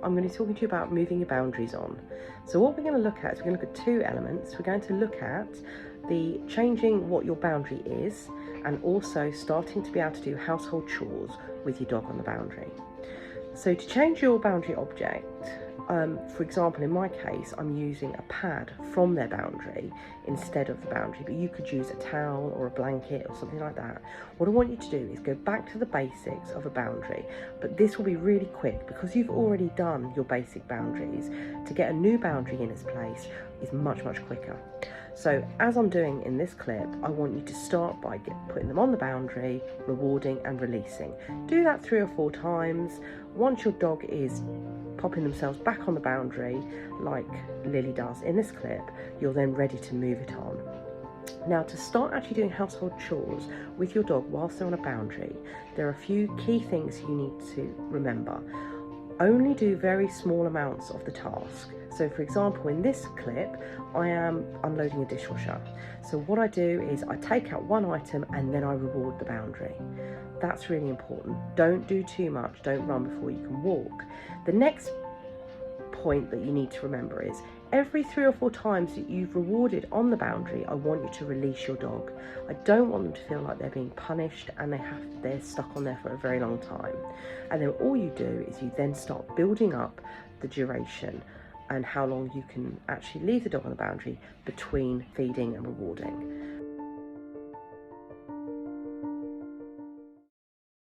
I'm going to be talking to you about moving your boundaries on. So what we're going to look at is we're going to look at two elements. We're going to look at the changing what your boundary is, and also starting to be able to do household chores with your dog on the boundary. So to change your boundary object, for example, in my case, I'm using a pad from their boundary instead of the boundary, but you could use a towel or a blanket or something like that. What I want you to do is go back to the basics of a boundary, but this will be really quick because you've already done your basic boundaries. To get a new boundary in its place is much, much quicker. So as I'm doing in this clip, I want you to start by putting them on the boundary, rewarding and releasing. Do that 3 or 4 times. Once your dog is popping themselves back on the boundary, like Lily does in this clip, you're then ready to move it on. Now, to start actually doing household chores with your dog whilst they're on a boundary, there are a few key things you need to remember. Only do very small amounts of the task. So for example, in this clip, I am unloading a dishwasher. So what I do is I take out one item and then I reward the boundary. That's really important. Don't do too much. Don't run before you can walk. The next point that you need to remember is every 3 or 4 times that you've rewarded on the boundary, I want you to release your dog. I don't want them to feel like they're being punished and they're stuck on there for a very long time. And then all you do is you then start building up the duration and how long you can actually leave the dog on the boundary between feeding and rewarding.